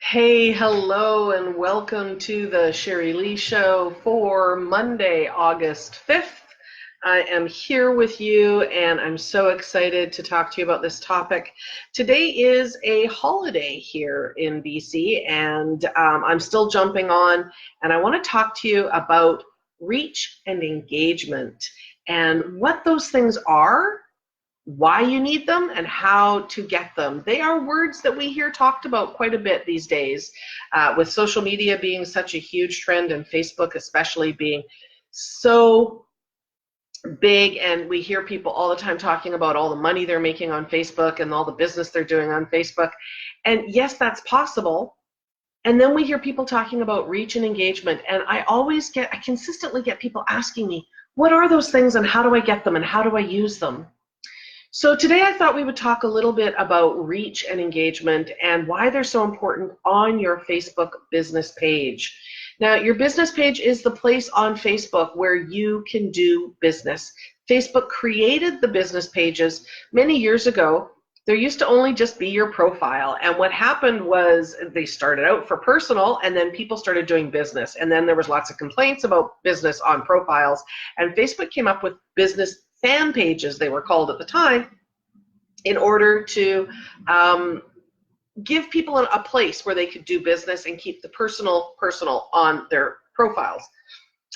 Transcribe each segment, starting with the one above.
Hey, hello, and welcome to the Sherri-Lee Show for Monday, August 5th. I am here with you, and I'm so excited to talk to you about this topic. Today is a holiday here in BC, and I'm still jumping on, and I want to talk to you about reach and engagement and what those things are, why you need them, and how to get them. They are words that we hear talked about quite a bit these days, with social media being such a huge trend and Facebook especially being so big, and we hear people all the time talking about all the money they're making on Facebook and all the business they're doing on Facebook. And yes, that's possible. And then we hear people talking about reach and engagement, and I consistently get people asking me, what are those things and how do I get them and how do I use them? So today I thought we would talk a little bit about reach and engagement and why they're so important on your Facebook business page. Now, your business page is the place on Facebook where you can do business. Facebook created the business pages many years ago. There used to only just be your profile, and what happened was they started out for personal, and then people started doing business, and then there was lots of complaints about business on profiles, and Facebook came up with business fan pages, they were called at the time, in order to give people a place where they could do business and keep the personal on their profiles.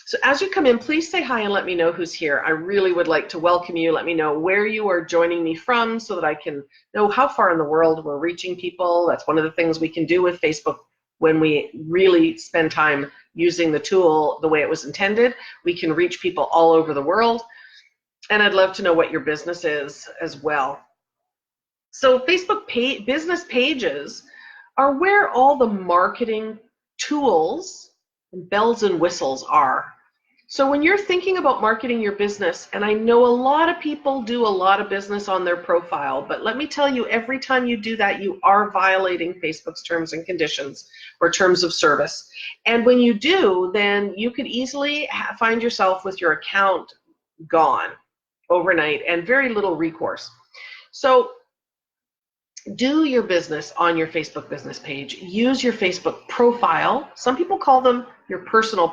So as you come in, please say hi and let me know who's here. I really would like to welcome you. Let me know where you are joining me from so that I can know how far in the world we're reaching people. That's one of the things we can do with Facebook when we really spend time using the tool the way it was intended. We can reach people all over the world. And I'd love to know what your business is as well. So Facebook business pages are where all the marketing tools and bells and whistles are. So when you're thinking about marketing your business, and I know a lot of people do a lot of business on their profile, but let me tell you, every time you do that, you are violating Facebook's terms and conditions or terms of service. And when you do, then you could easily find yourself with your account gone overnight and very little recourse. So do your business on your Facebook business page. Use your Facebook profile. Some people call them your personal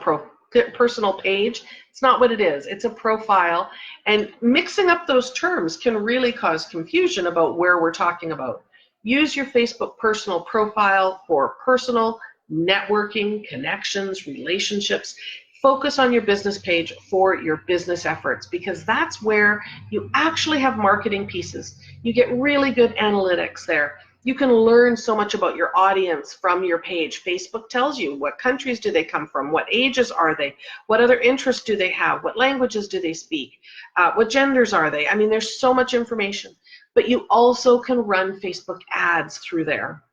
page. It's not what it is. It's a profile. And mixing up those terms can really cause confusion about where we're talking about. Use your Facebook personal profile for personal networking, connections, relationships. Focus on your business page for your business efforts, because that's where you actually have marketing pieces. You get really good analytics there. You can learn so much about your audience from your page. Facebook tells you what countries do they come from, what ages are they, what other interests do they have, what languages do they speak, what genders are they. I mean, there's so much information. But you also can run Facebook ads through there.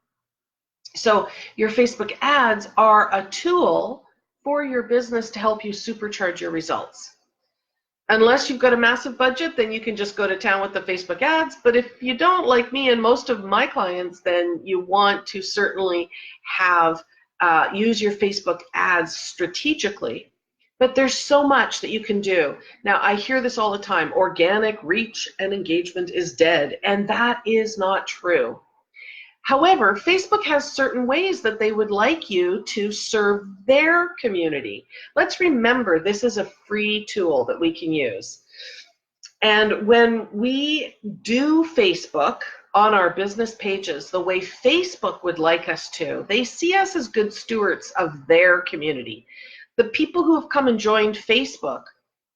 So your Facebook ads are a tool for your business to help you supercharge your results. Unless you've got a massive budget, then you can just go to town with the Facebook ads. But if you don't, like me and most of my clients, then you want to certainly have use your Facebook ads strategically. But there's so much that you can do. Now, I hear this all the time: organic reach and engagement is dead, and that is not true. However, Facebook has certain ways that they would like you to serve their community. Let's remember, this is a free tool that we can use. And when we do Facebook on our business pages the way Facebook would like us to, they see us as good stewards of their community. The people who have come and joined Facebook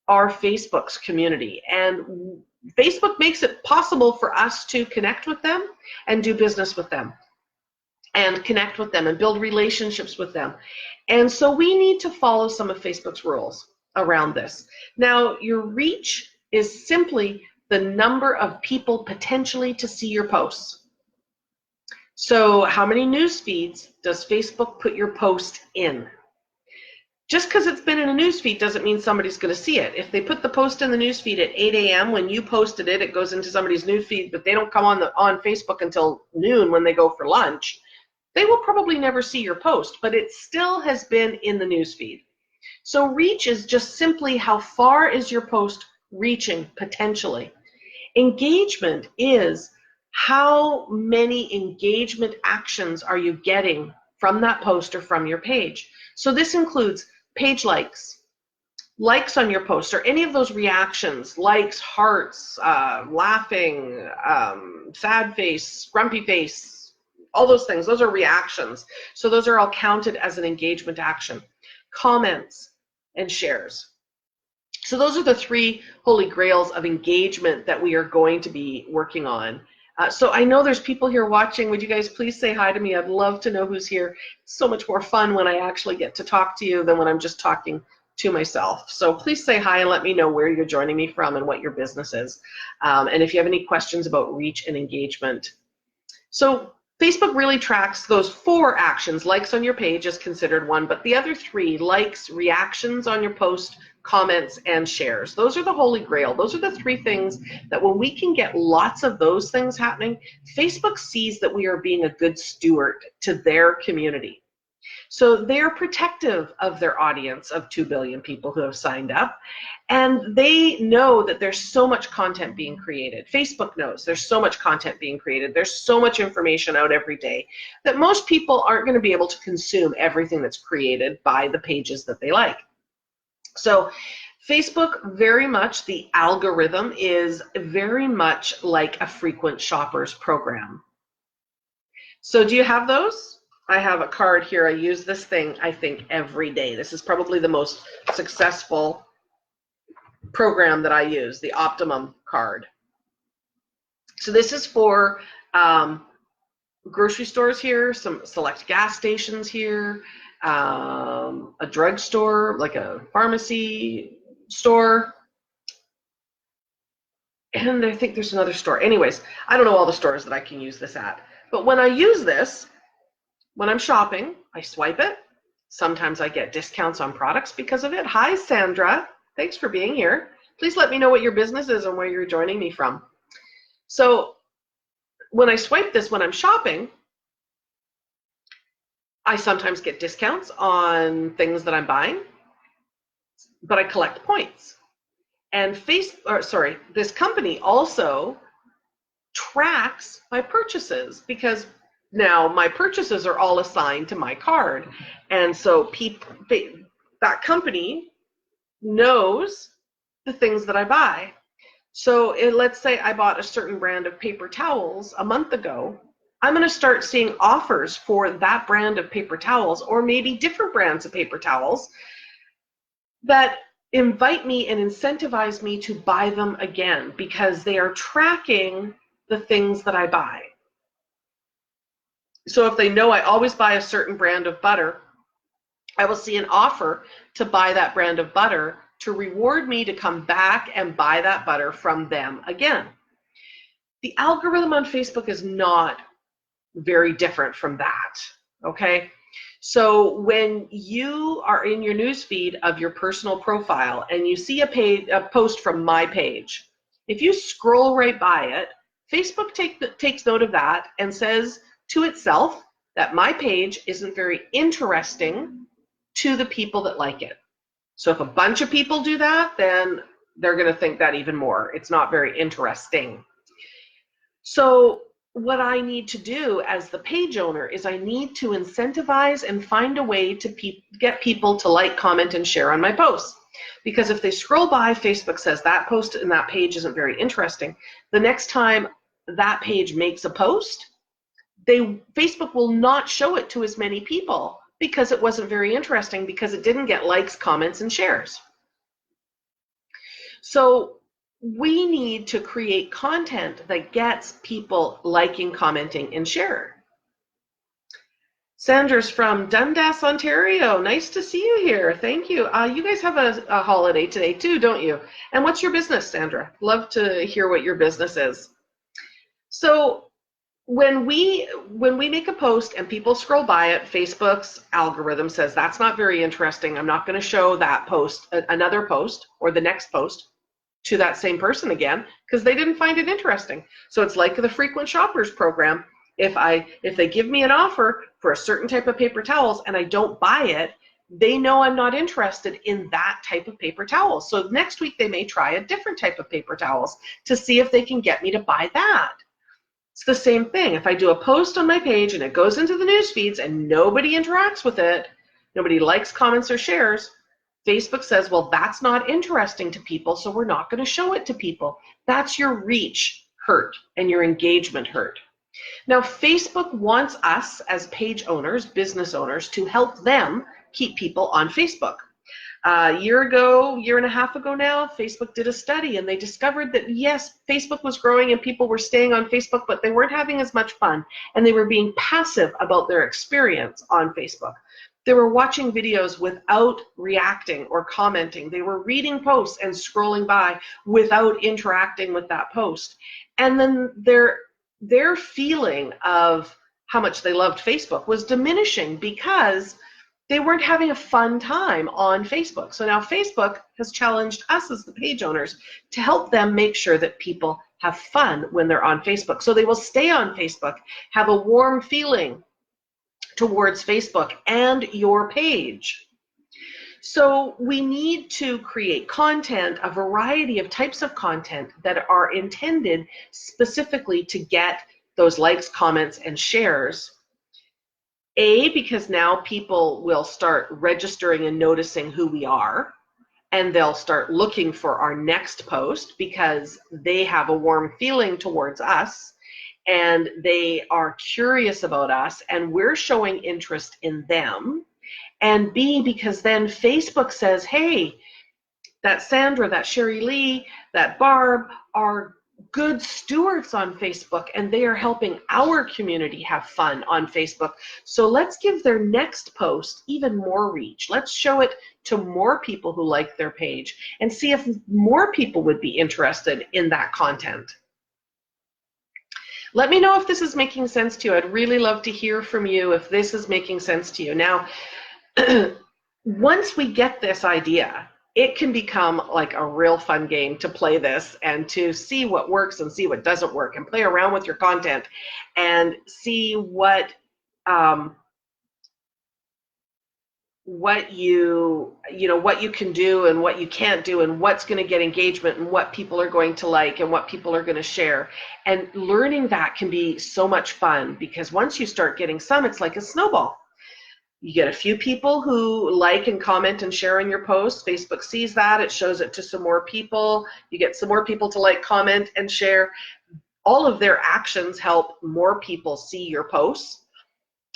are Facebook's community, and Facebook makes it possible for us to connect with them and do business with them and connect with them and build relationships with them. And so we need to follow some of Facebook's rules around this. Now, your reach is simply the number of people potentially to see your posts. So how many news feeds does Facebook put your post in? Just because it's been in a newsfeed doesn't mean somebody's going to see it. If they put the post in the newsfeed at 8 a.m. when you posted it, it goes into somebody's newsfeed, but they don't come on Facebook until noon when they go for lunch, they will probably never see your post, but it still has been in the newsfeed. So reach is just simply how far is your post reaching potentially. Engagement is how many engagement actions are you getting from that post or from your page. So this includes page likes, likes on your post, or any of those reactions, likes, hearts, laughing, sad face, grumpy face, all those things. Those are reactions. So those are all counted as an engagement action. Comments and shares. So those are the three holy grails of engagement that we are going to be working on. So I know there's people here watching. Would you guys please say hi to me? I'd love to know who's here. It's so much more fun when I actually get to talk to you than when I'm just talking to myself. So please say hi and let me know where you're joining me from and what your business is. And if you have any questions about reach and engagement. So Facebook really tracks those 4 actions. Likes on your page is considered one, but the other 3, likes, reactions on your post, comments, and shares. Those are the holy grail. Those are the 3 things that when we can get lots of those things happening, Facebook sees that we are being a good steward to their community. So they're protective of their audience of 2 billion people who have signed up. And they know that there's so much content being created. Facebook knows there's so much content being created. There's so much information out every day that most people aren't going to be able to consume everything that's created by the pages that they like. So Facebook, very much, the algorithm is very much like a frequent shoppers program. So do you have those? I have a card here. I use this thing, I think, every day. This is probably the most successful program that I use, the Optimum card. So this is for grocery stores here, some select gas stations here, a drugstore, like a pharmacy store, and I think there's another store. Anyways, I don't know all the stores that I can use this at. But when I use this, when I'm shopping, I swipe it. Sometimes I get discounts on products because of it. Hi, Sandra. Thanks for being here. Please let me know what your business is and where you're joining me from. So when I swipe this when I'm shopping, I sometimes get discounts on things that I'm buying, but I collect points. And this company also tracks my purchases because now my purchases are all assigned to my card. And so that company knows the things that I buy. So let's say I bought a certain brand of paper towels a month ago. I'm going to start seeing offers for that brand of paper towels, or maybe different brands of paper towels, that invite me and incentivize me to buy them again because they are tracking the things that I buy. So if they know I always buy a certain brand of butter, I will see an offer to buy that brand of butter to reward me to come back and buy that butter from them again. The algorithm on Facebook is not very different from that, okay? So when you are in your newsfeed of your personal profile and you see a post from my page, if you scroll right by it, Facebook takes note of that and says to itself that my page isn't very interesting to the people that like it. So if a bunch of people do that, then they're going to think that even more. It's not very interesting. So what I need to do as the page owner is I need to incentivize and find a way to get people to like, comment, and share on my posts. Because if they scroll by, Facebook says that post and that page isn't very interesting. The next time that page makes a post, Facebook will not show it to as many people because it wasn't very interesting, because it didn't get likes, comments, and shares. So we need to create content that gets people liking, commenting, and sharing. Sandra's from Dundas, Ontario. Nice to see you here. Thank you. You guys have a holiday today too, don't you? And what's your business, Sandra? Love to hear what your business is. So when we make a post and people scroll by it, Facebook's algorithm says that's not very interesting. I'm not going to show that post, another post, or the next post to that same person again because they didn't find it interesting. So it's like the frequent shoppers program. If they give me an offer for a certain type of paper towels and I don't buy it, they know I'm not interested in that type of paper towels. So next week they may try a different type of paper towels to see if they can get me to buy that. It's the same thing. If I do a post on my page and it goes into the news feeds and nobody interacts with it, nobody likes, comments, or shares, Facebook says, well, that's not interesting to people, so we're not going to show it to people. That's your reach hurt and your engagement hurt. Now, Facebook wants us as page owners, business owners, to help them keep people on Facebook. A year and a half ago now, Facebook did a study and they discovered that yes, Facebook was growing and people were staying on Facebook, but they weren't having as much fun and they were being passive about their experience on Facebook. They were watching videos without reacting or commenting. They were reading posts and scrolling by without interacting with that post. And then their feeling of how much they loved Facebook was diminishing because they weren't having a fun time on Facebook. So now Facebook has challenged us as the page owners to help them make sure that people have fun when they're on Facebook. So they will stay on Facebook, have a warm feeling towards Facebook and your page. So we need to create content, a variety of types of content that are intended specifically to get those likes, comments, and shares. Because now people will start registering and noticing who we are, and they'll start looking for our next post because they have a warm feeling towards us and they are curious about us and we're showing interest in them. And B, because then Facebook says, hey, that Sandra, that Sherri-Lee, that Barb are good stewards on Facebook and they are helping our community have fun on Facebook. So let's give their next post even more reach. Let's show it to more people who like their page and see if more people would be interested in that content. Let me know if this is making sense to you. I'd really love to hear from you if this is making sense to you. Now, once we get this idea, it can become like a real fun game to play this and to see what works and see what doesn't work and play around with your content and see what you can do and what you can't do and what's going to get engagement and what people are going to like and what people are going to share. And learning that can be so much fun because once you start getting some, it's like a snowball. You get a few people who like and comment and share on your posts. Facebook sees that. It shows it to some more people. You get some more people to like, comment, and share. All of their actions help more people see your posts.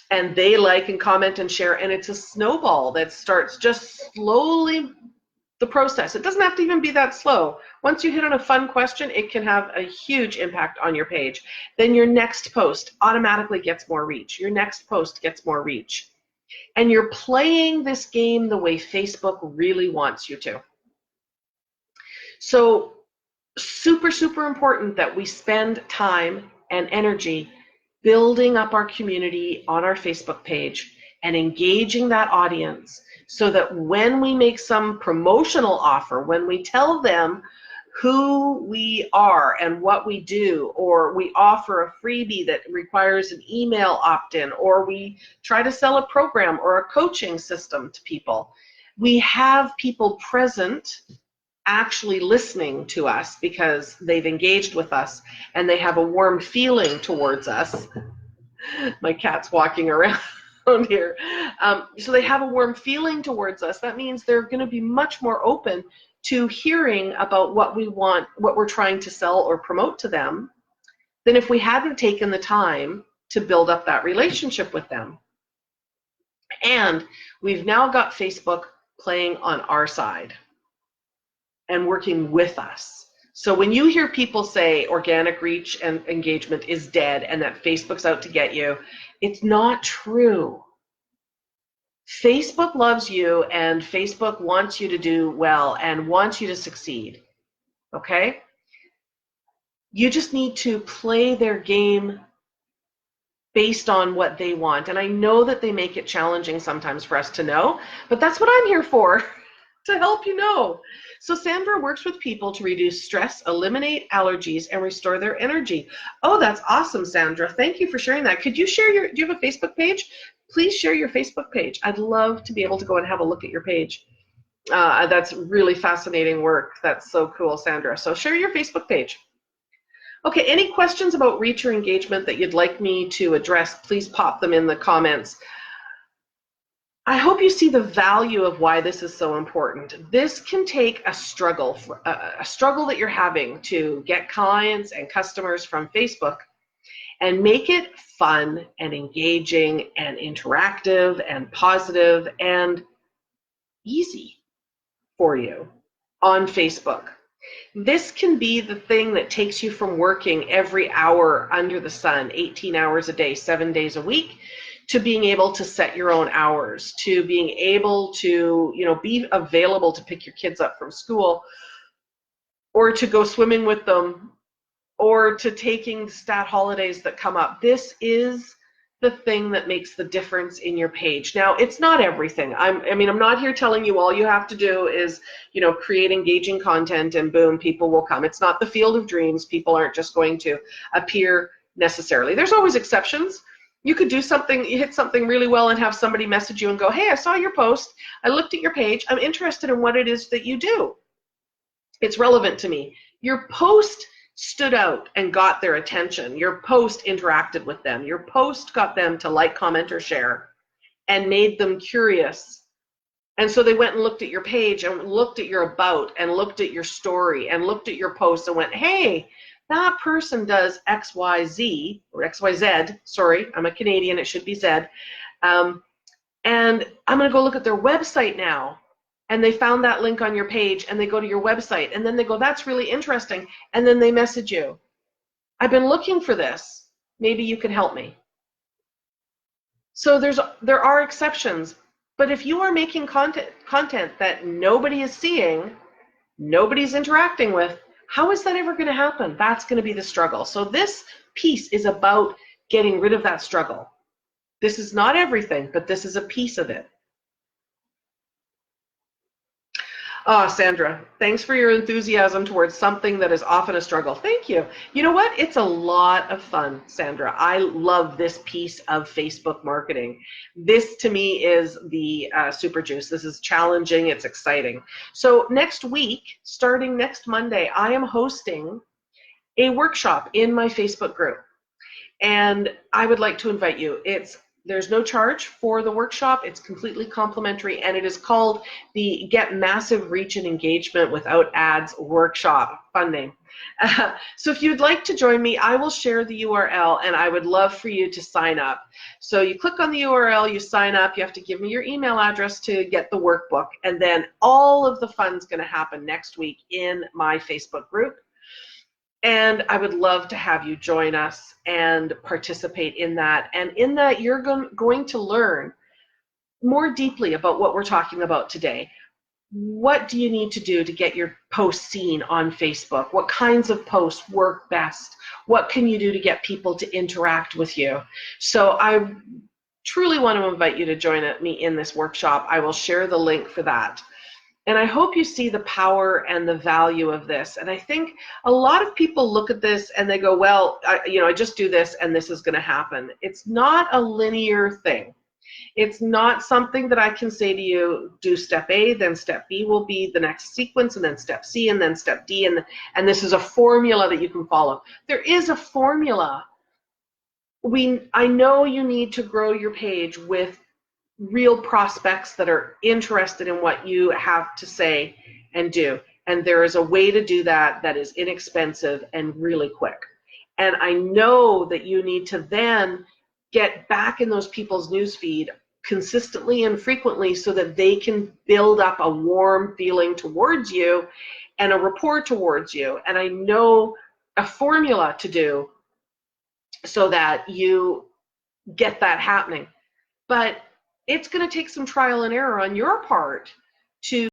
And they like and comment and share. And it's a snowball that starts just slowly the process. It doesn't have to even be that slow. Once you hit on a fun question, it can have a huge impact on your page. Then your next post automatically gets more reach. Your next post gets more reach. And you're playing this game the way Facebook really wants you to. So super, super important that we spend time and energy building up our community on our Facebook page and engaging that audience so that when we make some promotional offer, when we tell them who we are and what we do, or we offer a freebie that requires an email opt-in, or we try to sell a program or a coaching system to people, we have people present actually listening to us because they've engaged with us and they have a warm feeling towards us. My cat's walking around here. So they have a warm feeling towards us. That means they're going to be much more open to hearing about what we want, what we're trying to sell or promote to them, than if we hadn't taken the time to build up that relationship with them. And we've now got Facebook playing on our side and working with us. So when you hear people say organic reach and engagement is dead and that Facebook's out to get you, it's not true. Facebook loves you and Facebook wants you to do well and wants you to succeed, okay? You just need to play their game based on what they want. And I know that they make it challenging sometimes for us to know, but that's what I'm here for, to help you know. So Sandra works with people to reduce stress, eliminate allergies, and restore their energy. Oh, that's awesome, Sandra. Thank you for sharing that. Could you share do you have a Facebook page? Please share your Facebook page. I'd love to be able to go and have a look at your page. That's really fascinating work. That's so cool, Sandra. So share your Facebook page. Okay, any questions about reach or engagement that you'd like me to address, please pop them in the comments. I hope you see the value of why this is so important. This can take a struggle that you're having to get clients and customers from Facebook and make it fun and engaging and interactive and positive and easy for you on Facebook. This can be the thing that takes you from working every hour under the sun, 18 hours a day, 7 days a week, to being able to set your own hours, to being able to, be available to pick your kids up from school or to go swimming with them or to taking stat holidays that come up. This is the thing that makes the difference in your page. Now, it's not everything. I'm not here telling you all you have to do is, create engaging content and boom, people will come. It's not the field of dreams. People aren't just going to appear necessarily. There's always exceptions. You could do something, you hit something really well and have somebody message you and go, hey, I saw your post. I looked at your page. I'm interested in what it is that you do. It's relevant to me. Your post stood out and got their attention. Your post interacted with them. Your post got them to like, comment, or share and made them curious. And so they went and looked at your page and looked at your about and looked at your story and looked at your post and went, hey, that person does XYZ, or XYZ, sorry, I'm a Canadian, it should be Z. And I'm going to go look at their website now. And they found that link on your page and they go to your website and then they go, that's really interesting. And then they message you. I've been looking for this. Maybe you can help me. So there are exceptions, but if you are making content that nobody is seeing, nobody's interacting with, how is that ever going to happen? That's going to be the struggle. So this piece is about getting rid of that struggle. This is not everything, but this is a piece of it. Oh, Sandra, thanks for your enthusiasm towards something that is often a struggle. Thank you. You know what? It's a lot of fun, Sandra. I love this piece of Facebook marketing. This, to me, is the super juice. This is challenging. It's exciting. So next week, starting next Monday, I am hosting a workshop in my Facebook group. And I would like to invite you. There's no charge for the workshop. It's completely complimentary, and it is called the Get Massive Reach and Engagement Without Ads Workshop. Fun name. So if you'd like to join me, I will share the URL, and I would love for you to sign up. So you click on the URL, you sign up, you have to give me your email address to get the workbook, and then all of the fun's going to happen next week in my Facebook group. And I would love to have you join us and participate in that. And in that, you're going to learn more deeply about what we're talking about today. What do you need to do to get your posts seen on Facebook? What kinds of posts work best? What can you do to get people to interact with you? So I truly want to invite you to join me in this workshop. I will share the link for that. And I hope you see the power and the value of this. And I think a lot of people look at this and they go, well, I just do this and this is going to happen. It's not a linear thing. It's not something that I can say to you, do step A, then step B will be the next sequence, and then step C, and then step D, and this is a formula that you can follow. There is a formula. I know you need to grow your page with real prospects that are interested in what you have to say and do. And there is a way to do that that is inexpensive and really quick. And I know that you need to then get back in those people's newsfeed consistently and frequently so that they can build up a warm feeling towards you and a rapport towards you. And I know a formula to do so that you get that happening. But it's going to take some trial and error on your part to